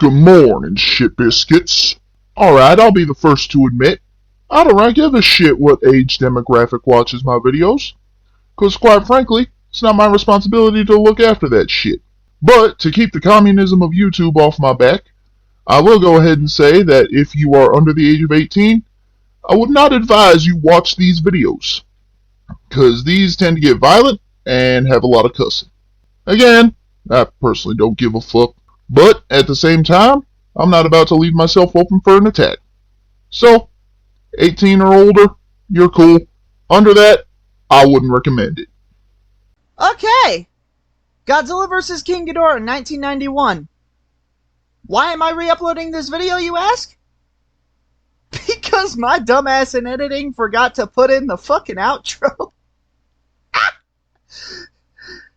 Good morning, shit biscuits. Alright, I'll be the first to admit, I don't really give a shit what age demographic watches my videos, cause quite frankly, it's not my responsibility to look after that shit. But to keep the communism of YouTube off my back, I will go ahead and say that if you are under the age of 18, I would not advise you watch these videos, cause these tend to get violent and have a lot of cussing. Again, I personally don't give a fuck. But at the same time, I'm not about to leave myself open for an attack. So, 18 or older, you're cool. Under that, I wouldn't recommend it. Okay! Godzilla vs. King Ghidorah, 1991. Why am I re-uploading this video, you ask? Because my dumbass in editing forgot to put in the fucking outro.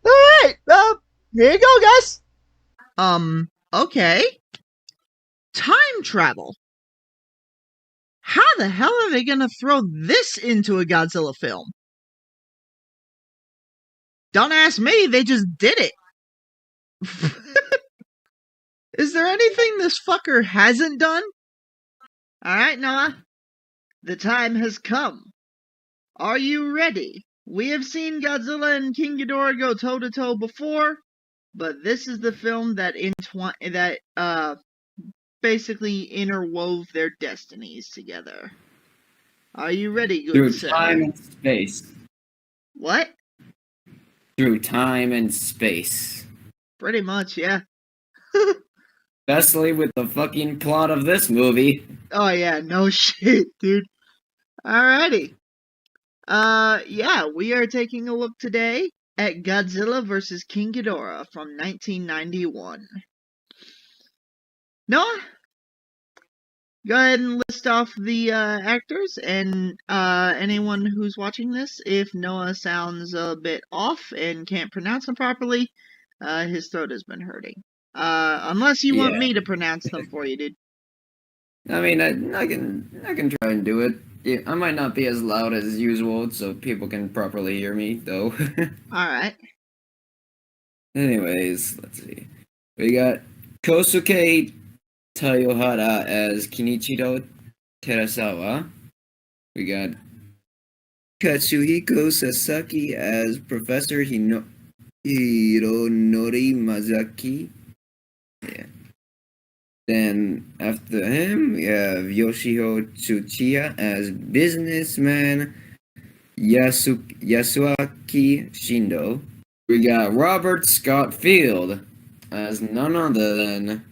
Alright, here you go, guys. Okay. Time travel. How the hell are they gonna throw this into a Godzilla film? Don't ask me, they just did it. Is there anything this fucker hasn't done? Alright, Noah. The time has come. Are you ready? We have seen Godzilla and King Ghidorah go toe-to-toe before, but this is the film that basically interwove their destinies together. Are you ready, good Through sir? time and space. What? Through time and space. Pretty much, yeah. Especially with the fucking plot of this movie. Oh yeah, no shit, dude. Alrighty. Yeah, we are taking a look today at Godzilla vs. King Ghidorah from 1991. Noah, go ahead and list off the actors and anyone who's watching this. If Noah sounds a bit off and can't pronounce them properly, his throat has been hurting. Unless you want me to pronounce them for you, dude. I mean, I can try and do it. Yeah, I might not be as loud as usual, so people can properly hear me, though. Alright. Anyways, let's see. We got Kosuke Toyohara as Kinichiro Terasawa. We got Katsuhiko Sasaki as Professor Hironori Mazaki. Yeah. Then after him, we have Yoshio Tsuchiya as businessman Yasuaki Shindo. We got Robert Scott Field as none other than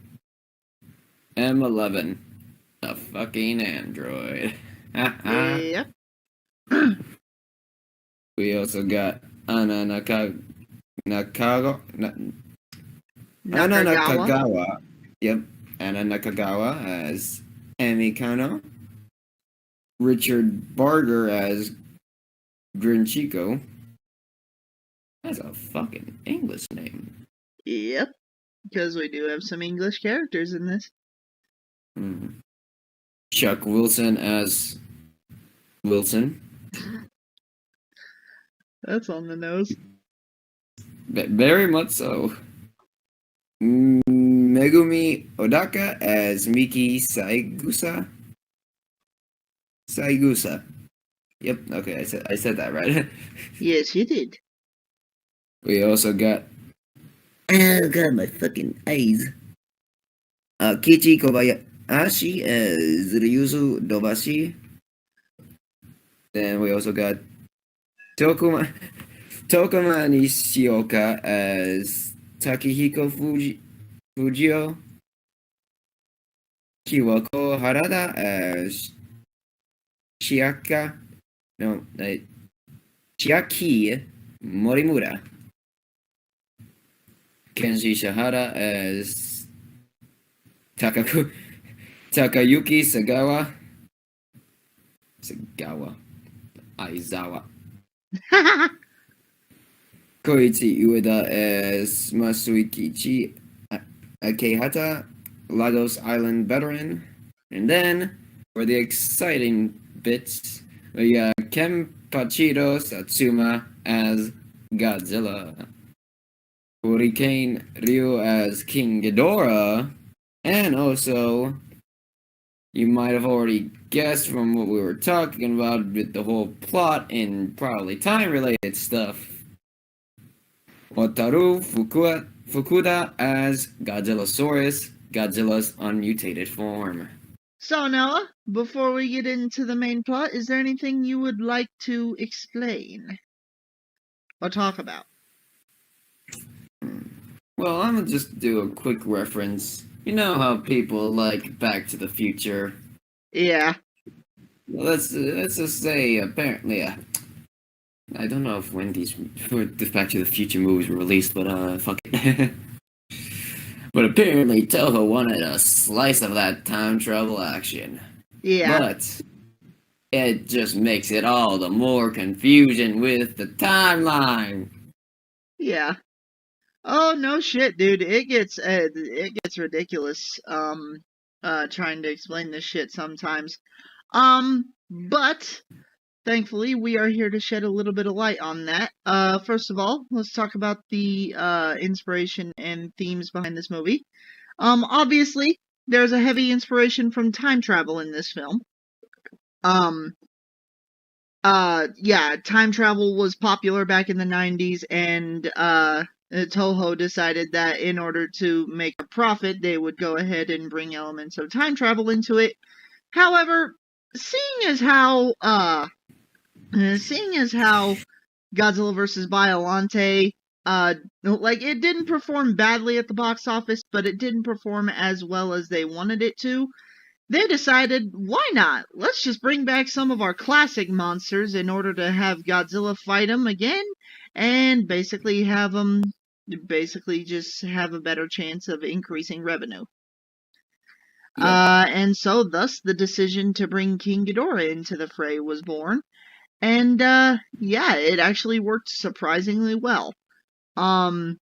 M11, a fucking android. Yep. We also got Anna Nakagawa. Yep. Anna Nakagawa as Emi Kano. Richard Barger as Grinchico. That's a fucking English name. Yep. Because we do have some English characters in this. Mm. Chuck Wilson as Wilson. That's on the nose. Very much so. Megumi Odaka as Miki Saigusa. Yep, okay, I said that right. Yes, you did. We also got, oh god, my fucking eyes. Kichi Kobayashi as Ryuzu Dobashi. Then we also got Tokuma Nishioka as Takehiko Fujio. Kiwako Harada as Chiaki Morimura. Kenji Shihara as Takayuki Aizawa. Koichi Ueda as Masuikichi Akehata, Lagos Island veteran. And then, for the exciting bits, we got Kenpachiro Satsuma as Godzilla. Hurricane Ryu as King Ghidorah. And also, you might have already guessed from what we were talking about with the whole plot and probably time-related stuff. Wataru Fukuda as Godzillasaurus, Godzilla's unmutated form. So, Noah, before we get into the main plot, is there anything you would like to explain or talk about? Well, I'm gonna just do a quick reference. You know how people like Back to the Future? Yeah. Well, let's just say apparently, I don't know if when the Back to the Future movies were released, but fuck it. But apparently Toho wanted a slice of that time travel action. Yeah. But it just makes it all the more confusion with the timeline. Yeah. Oh, no shit, dude. It gets ridiculous, trying to explain this shit sometimes. But thankfully, we are here to shed a little bit of light on that. First of all, let's talk about the inspiration and themes behind this movie. Obviously, there's a heavy inspiration from time travel in this film. Yeah, time travel was popular back in the 90s, and Toho decided that in order to make a profit, they would go ahead and bring elements of time travel into it. However, seeing as how Godzilla vs. Biollante, like, it didn't perform badly at the box office, but it didn't perform as well as they wanted it to, they decided, why not? Let's just bring back some of our classic monsters in order to have Godzilla fight them again, and basically just have a better chance of increasing revenue. Yeah. And so thus the decision to bring King Ghidorah into the fray was born. And yeah, it actually worked surprisingly well. And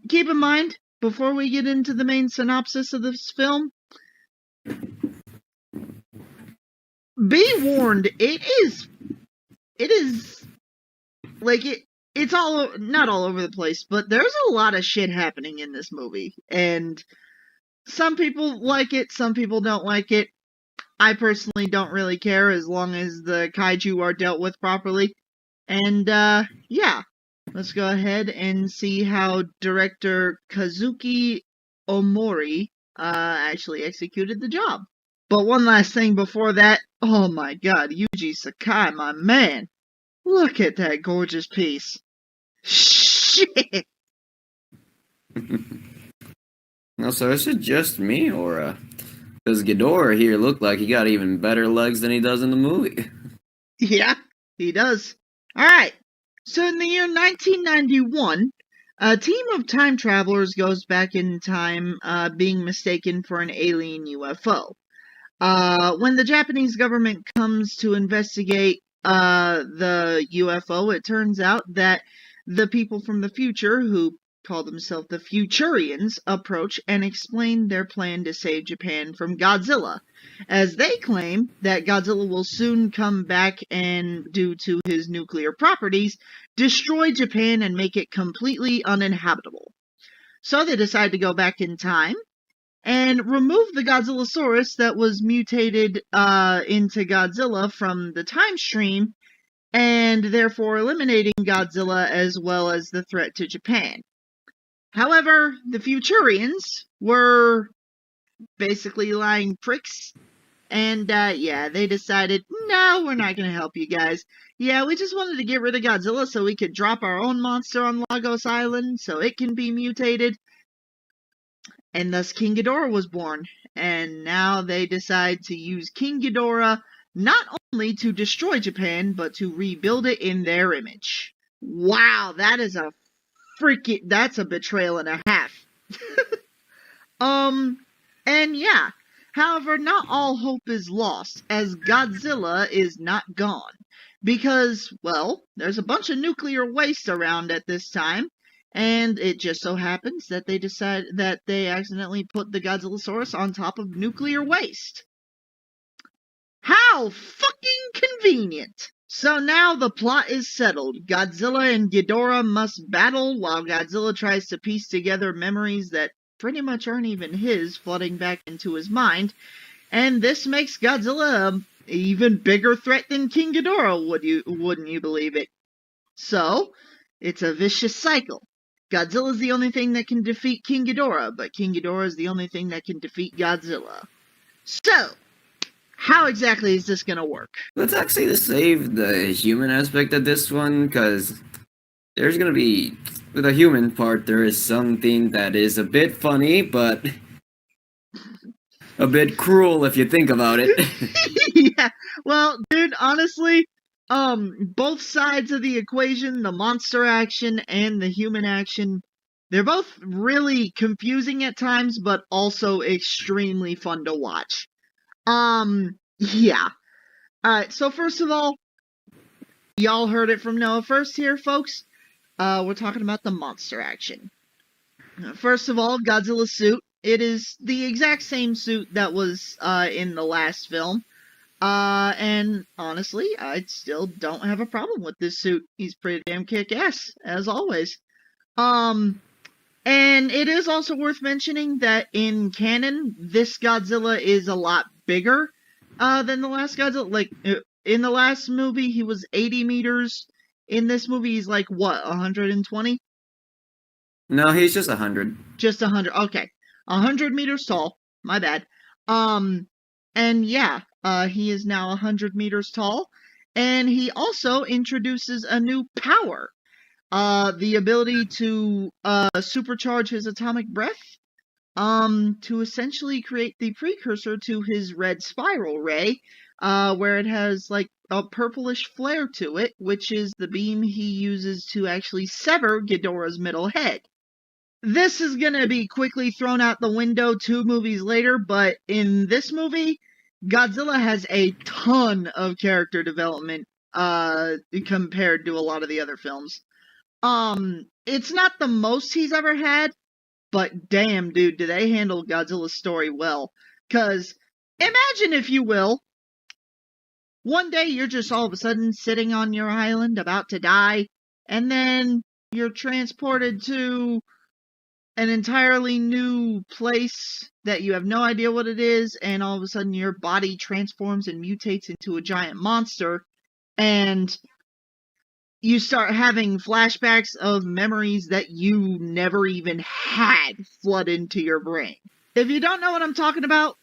keep in mind, before we get into the main synopsis of this film, be warned, it is like it's not all over the place, but there's a lot of shit happening in this movie, and some people like it, some people don't like it. I personally don't really care as long as the kaiju are dealt with properly. And yeah, let's go ahead and see how director Kazuki Omori actually executed the job. But one last thing before that, oh my god, Yuji Sakai, my man. Look at that gorgeous piece. Shit! No, so is it just me, or does Ghidorah here look like he got even better legs than he does in the movie? Yeah, he does. Alright, so in the year 1991, a team of time travelers goes back in time, being mistaken for an alien UFO. When the Japanese government comes to investigate the UFO, it turns out that the people from the future, who call themselves the Futurians, approach and explain their plan to save Japan from Godzilla, as they claim that Godzilla will soon come back and, due to his nuclear properties, destroy Japan and make it completely uninhabitable. So they decide to go back in time and remove the Godzillasaurus that was mutated into Godzilla from the time stream, and therefore eliminating Godzilla as well as the threat to Japan. However, the Futurians were basically lying pricks, and yeah, they decided, no, we're not going to help you guys. Yeah, we just wanted to get rid of Godzilla so we could drop our own monster on Lagos Island so it can be mutated. And thus King Ghidorah was born, and now they decide to use King Ghidorah not only to destroy Japan, but to rebuild it in their image. Wow, that's a betrayal and a half. And yeah, however, not all hope is lost, as Godzilla is not gone. Because, well, there's a bunch of nuclear waste around at this time, and it just so happens that they accidentally put the Godzillasaurus on top of nuclear waste. How fucking convenient! So now the plot is settled. Godzilla and Ghidorah must battle while Godzilla tries to piece together memories that pretty much aren't even his flooding back into his mind, and this makes Godzilla an even bigger threat than King Ghidorah, wouldn't you believe it? So, it's a vicious cycle. Godzilla's the only thing that can defeat King Ghidorah, but King Ghidorah is the only thing that can defeat Godzilla. So, how exactly is this gonna work? Let's actually save the human aspect of this one, because there's gonna be, with the human part, there is something that is a bit funny, but a bit cruel if you think about it. Yeah, well, dude, honestly, both sides of the equation, the monster action and the human action, they're both really confusing at times, but also extremely fun to watch. Yeah. Alright, so first of all, y'all heard it from Noah first here, folks. We're talking about the monster action. First of all, Godzilla's suit. It is the exact same suit that was in the last film. And honestly, I still don't have a problem with this suit. He's pretty damn kick-ass, as always. And it is also worth mentioning that in canon, this Godzilla is a lot bigger than the last Godzilla. Like, in the last movie, he was 80 meters. In this movie, he's like, what, 120? No, he's just 100. Just 100. Okay. 100 meters tall. My bad. And yeah, he is now 100 meters tall. And he also introduces a new power. The ability to supercharge his atomic breath. To essentially create the precursor to his red spiral ray. Where it has like a purplish flare to it, which is the beam he uses to actually sever Ghidorah's middle head. This is gonna be quickly thrown out the window 2 movies later, but in this movie, Godzilla has a ton of character development, compared to a lot of the other films. It's not the most he's ever had, but damn, dude, do they handle Godzilla's story well. 'Cause, imagine, if you will, one day you're just all of a sudden sitting on your island about to die, and then you're transported to an entirely new place that you have no idea what it is, and all of a sudden your body transforms and mutates into a giant monster, and you start having flashbacks of memories that you never even had flood into your brain. If you don't know what I'm talking about,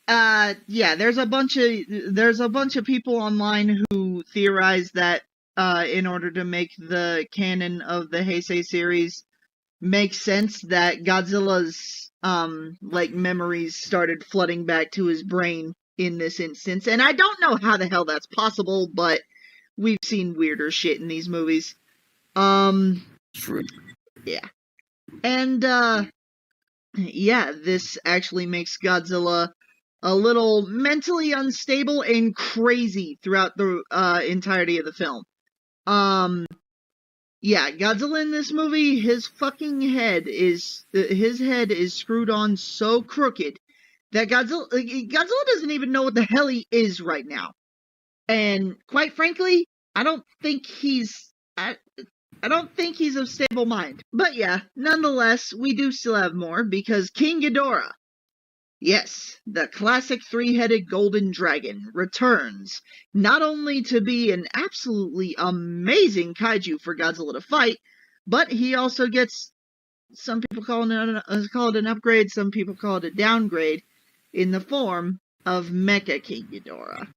yeah, there's a bunch of people online who theorize that in order to make the canon of the Heisei series makes sense, that Godzilla's like memories started flooding back to his brain in this instance, and I don't know how the hell that's possible, but we've seen weirder shit in these movies. True. Yeah. And yeah, this actually makes Godzilla a little mentally unstable and crazy throughout the entirety of the film. Yeah, Godzilla in this movie, his head is screwed on so crooked that Godzilla doesn't even know what the hell he is right now. And quite frankly, I don't think he's of stable mind. But yeah, nonetheless, we do still have more, because King Ghidorah, yes, the classic 3-headed golden dragon, returns, not only to be an absolutely amazing kaiju for Godzilla to fight, but he also gets, some people call it an upgrade, some people call it a downgrade, in the form of Mecha King Ghidorah.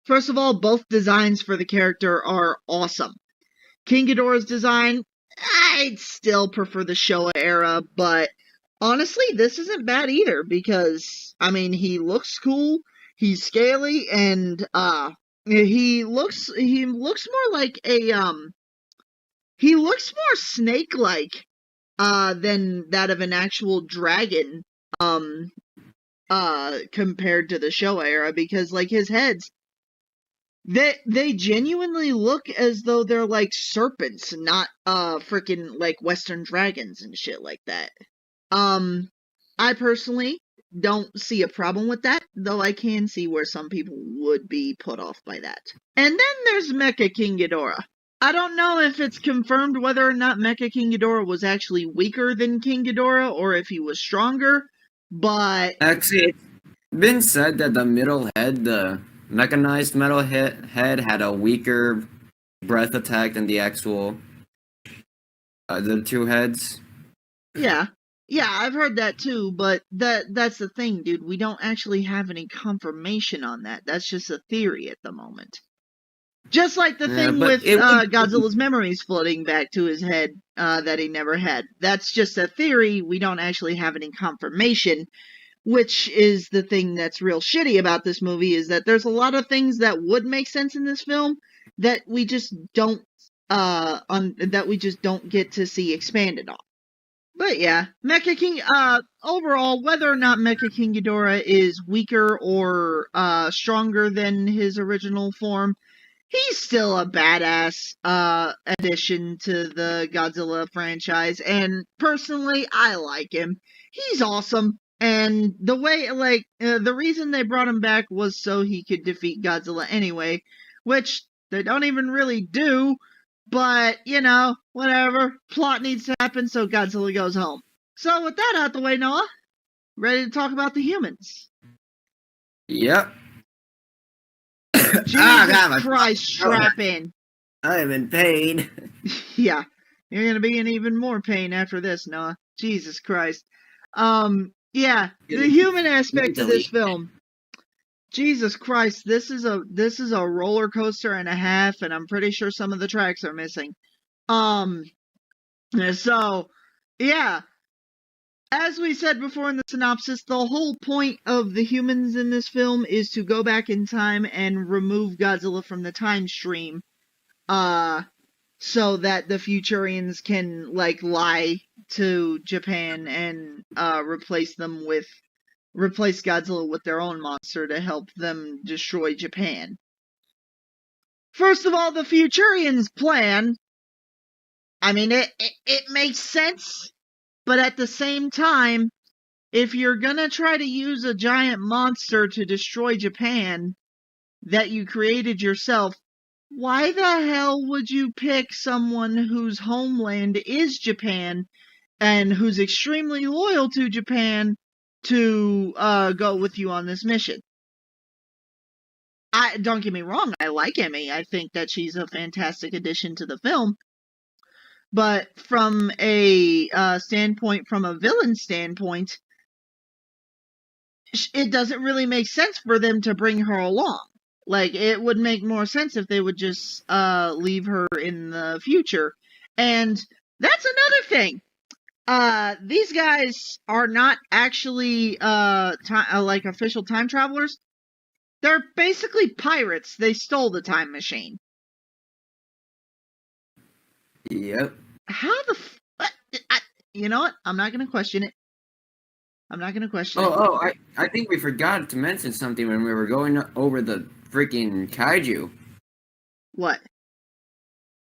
First of all, both designs for the character are awesome. King Ghidorah's design, I'd still prefer the Showa era, but honestly, this isn't bad either, because, I mean, he looks cool, he's scaly, and, he looks more like he looks more snake-like, than that of an actual dragon, compared to the Showa era, because, like, his heads, they genuinely look as though they're like serpents, not freaking like Western dragons and shit like that. I personally don't see a problem with that, though I can see where some people would be put off by that. And then there's Mecha King Ghidorah. I don't know if it's confirmed whether or not Mecha King Ghidorah was actually weaker than King Ghidorah or if he was stronger, but Actually, it's been said that the middle head, the mechanized metal head, had a weaker breath attack than the actual the two heads. yeah. Yeah, I've heard that too, but that's the thing, dude. We don't actually have any confirmation on that. That's just a theory at the moment. Just like the thing But with it would. Godzilla's memories floating back to his head that he never had. That's just a theory. We don't actually have any confirmation, which is the thing that's real shitty about this movie, is that there's a lot of things that would make sense in this film that we just don't get to see expanded on. But yeah, Mecha King, overall, whether or not Mecha King Ghidorah is weaker or stronger than his original form, he's still a badass addition to the Godzilla franchise, and personally, I like him. He's awesome, and the way, the reason they brought him back was so he could defeat Godzilla anyway, which they don't even really do, but, whatever. Plot needs to happen, so Godzilla goes home. So with that out the way, Noah, ready to talk about the humans? Yep. Jesus Christ, strap in. I am in pain. Yeah, you're gonna be in even more pain after this, Noah. Jesus Christ. Yeah, the human aspect of this film. Jesus Christ, this is a roller coaster and a half, and I'm pretty sure some of the tracks are missing. So, yeah. As we said before in the synopsis, the whole point of the humans in this film is to go back in time and remove Godzilla from the time stream. So that the Futurians can, lie to Japan and, replace Godzilla with their own monster to help them destroy Japan. First of all, the Futurians' plan, I mean, it makes sense, but at the same time, if you're gonna try to use a giant monster to destroy Japan that you created yourself, why the hell would you pick someone whose homeland is Japan and who's extremely loyal to Japan to go with you on this mission? Don't get me wrong, I like Emmy. I think that she's a fantastic addition to the film. But from a villain standpoint, it doesn't really make sense for them to bring her along. It would make more sense if they would just leave her in the future. And that's another thing. These guys are not actually official time travelers. They're basically pirates. They stole the time machine. Yep. How the you know what? I'm not gonna question it. I think we forgot to mention something when we were going over the freaking kaiju. What?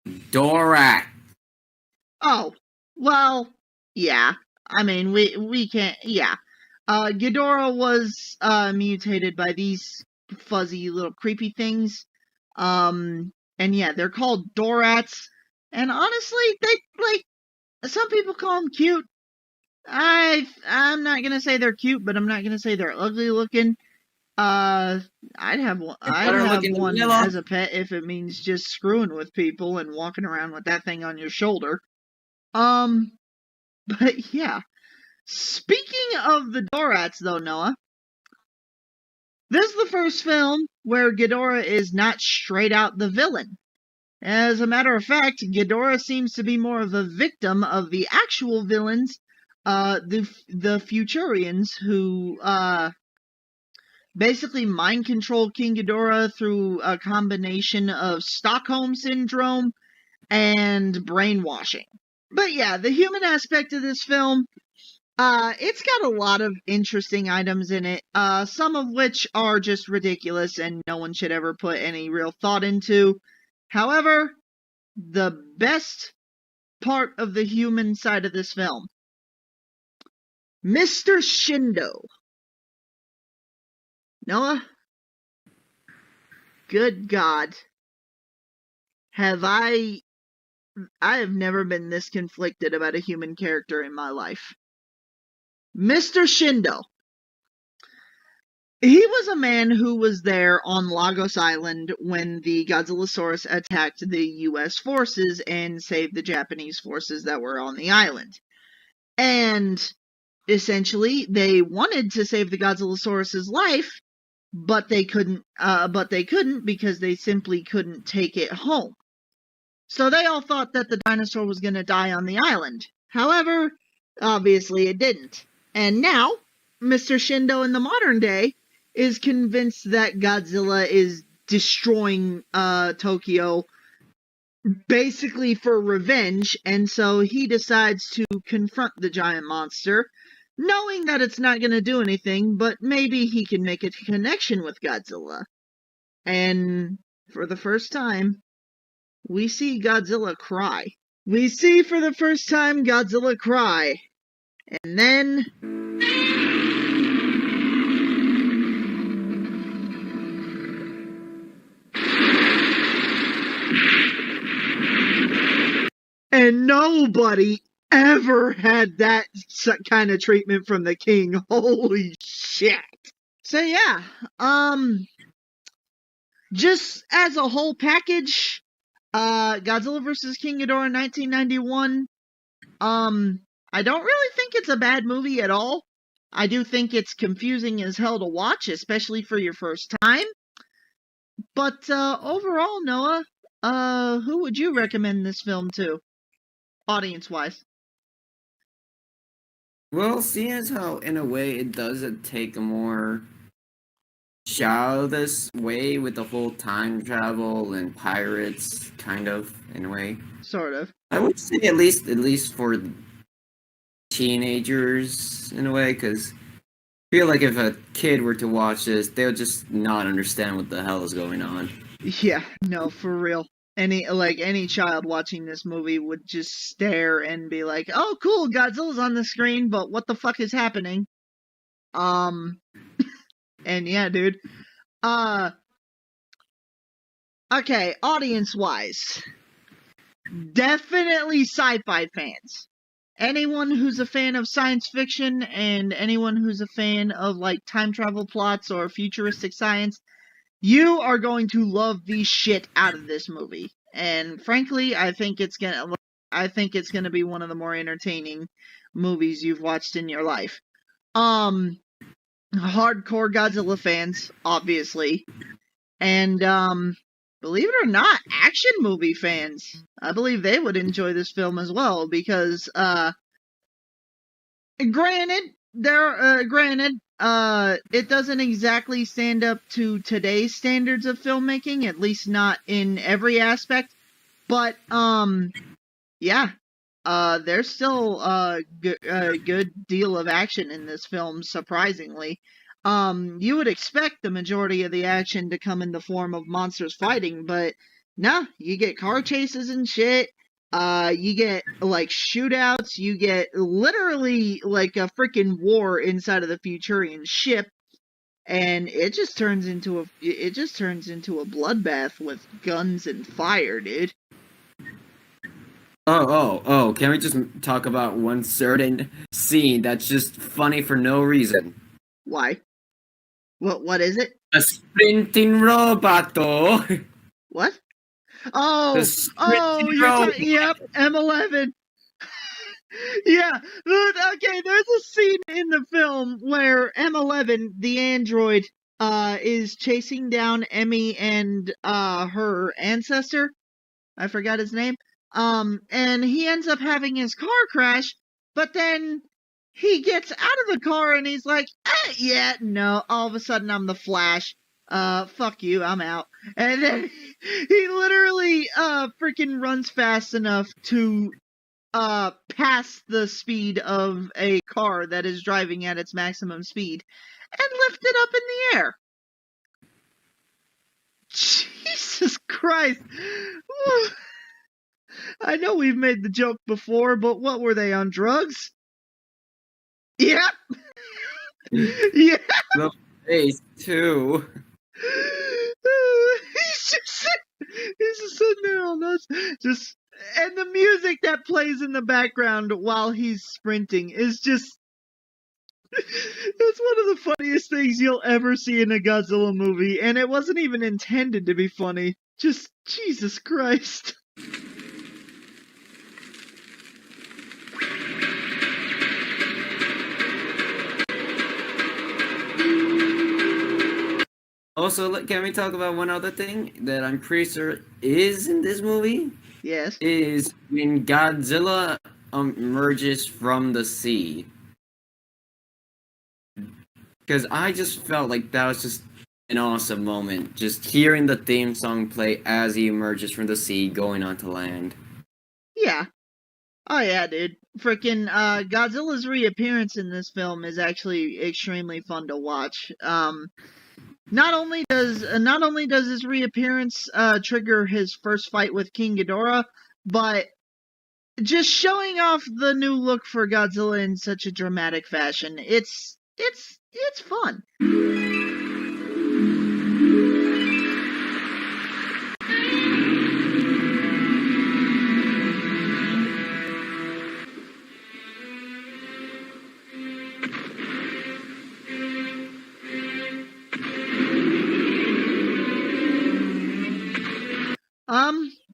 Ghidorah. Oh, well, yeah. I mean, we can't, yeah. Ghidorah was mutated by these fuzzy little creepy things. And yeah, they're called Dorats. And honestly, they, some people call them cute. I'm not gonna say they're cute, but I'm not gonna say they're ugly looking. I'd have one as a pet if it means just screwing with people and walking around with that thing on your shoulder. But yeah. Speaking of the Dorats, though, Noah, this is the first film where Ghidorah is not straight out the villain. As a matter of fact, Ghidorah seems to be more of a victim of the actual villains, the Futurians, who basically mind controlled King Ghidorah through a combination of Stockholm Syndrome and brainwashing. But yeah, the human aspect of this film, it's got a lot of interesting items in it, some of which are just ridiculous and no one should ever put any real thought into. However, the best part of the human side of this film, Mr. Shindo. Noah? Good God. I have never been this conflicted about a human character in my life. Mr. Shindo. He was a man who was there on Lagos Island when the Godzillasaurus attacked the US forces and saved the Japanese forces that were on the island. And essentially, they wanted to save the Godzillasaurus's life, but they couldn't because they simply couldn't take it home. So they all thought that the dinosaur was going to die on the island. However, obviously it didn't. And now, Mr. Shindo in the modern day is convinced that Godzilla is destroying Tokyo basically for revenge, and so he decides to confront the giant monster, knowing that it's not going to do anything, but maybe he can make a connection with Godzilla. And for the first time, we see Godzilla cry. We see for the first time Godzilla cry. And then... And nobody ever had that kind of treatment from the king. Holy shit. So yeah, just as a whole package, Godzilla vs. King Ghidorah 1991, I don't really think it's a bad movie at all. I do think it's confusing as hell to watch, especially for your first time. But overall, Noah, who would you recommend this film to, audience-wise? Well, seeing as how, in a way, it does take a more childish way with the whole time travel and pirates, kind of, in a way. Sort of. I would say at least for teenagers, in a way, because I feel like if a kid were to watch this, they would just not understand what the hell is going on. Yeah, no, for real. Any child watching this movie would just stare and be like, "Oh, cool, Godzilla's on the screen, but what the fuck is happening?" And yeah, dude. Okay, audience-wise, definitely sci-fi fans. Anyone who's a fan of science fiction and anyone who's a fan of like time travel plots or futuristic science, you are going to love the shit out of this movie. And frankly, I think it's gonna be one of the more entertaining movies you've watched in your life. Hardcore Godzilla fans, obviously. And believe it or not, action movie fans. I believe they would enjoy this film as well, because granted, it doesn't exactly stand up to today's standards of filmmaking, at least not in every aspect. But yeah, there's still a good deal of action in this film, surprisingly. You would expect the majority of the action to come in the form of monsters fighting, but nah, you get car chases and shit. You get, like, shootouts, you get literally, like, a freaking war inside of the Futurian ship, and it just turns into a bloodbath with guns and fire, dude. Oh, can we just talk about one certain scene that's just funny for no reason? Why? What is it? A sprinting robot, though. What? Oh, yep, M11. Yeah, okay, there's a scene in the film where M11, the android, is chasing down Emmy and, her ancestor. I forgot his name. And he ends up having his car crash, but then he gets out of the car and he's like, yeah, no, all of a sudden I'm the Flash. Fuck you, I'm out. And then he literally, freaking runs fast enough to, pass the speed of a car that is driving at its maximum speed and lift it up in the air. Jesus Christ. I know we've made the joke before, but what were they, on drugs? Yep. Yeah. The face, too. He's just sitting He's just sitting there all nuts. And the music that plays in the background while he's sprinting is just. It's one of the funniest things you'll ever see in a Godzilla movie, and it wasn't even intended to be funny. Just, Jesus Christ. Also, can we talk about one other thing that I'm pretty sure is in this movie? Yes. Is when Godzilla emerges from the sea. Because I just felt like that was just an awesome moment. Just hearing the theme song play as he emerges from the sea going onto land. Yeah. Oh yeah, dude. Freaking Godzilla's reappearance in this film is actually extremely fun to watch. Not only does his reappearance trigger his first fight with King Ghidorah, but just showing off the new look for Godzilla in such a dramatic fashion. It's fun.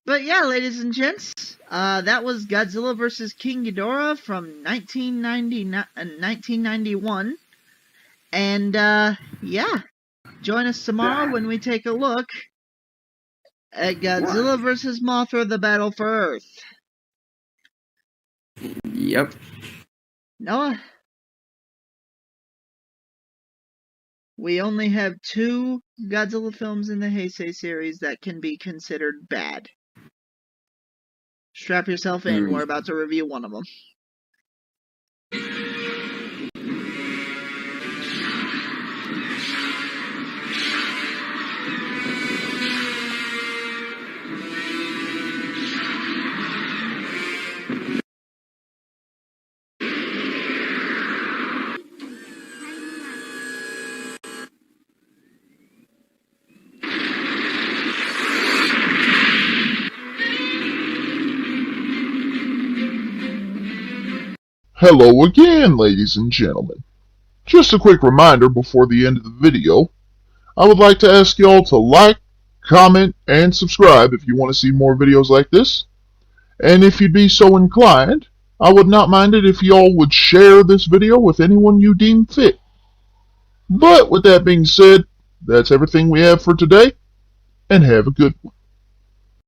But yeah, ladies and gents, that was Godzilla vs. King Ghidorah from 1991. And, yeah, join us tomorrow when we take a look at Godzilla vs. Mothra, the Battle for Earth. Yep. Noah, we only have 2 Godzilla films in the Heisei series that can be considered bad. Strap yourself in, we're about to review one of them. Hello again, ladies and gentlemen. Just a quick reminder before the end of the video, I would like to ask y'all to like, comment, and subscribe if you want to see more videos like this. And if you'd be so inclined, I would not mind it if y'all would share this video with anyone you deem fit. But with that being said, that's everything we have for today, and have a good one.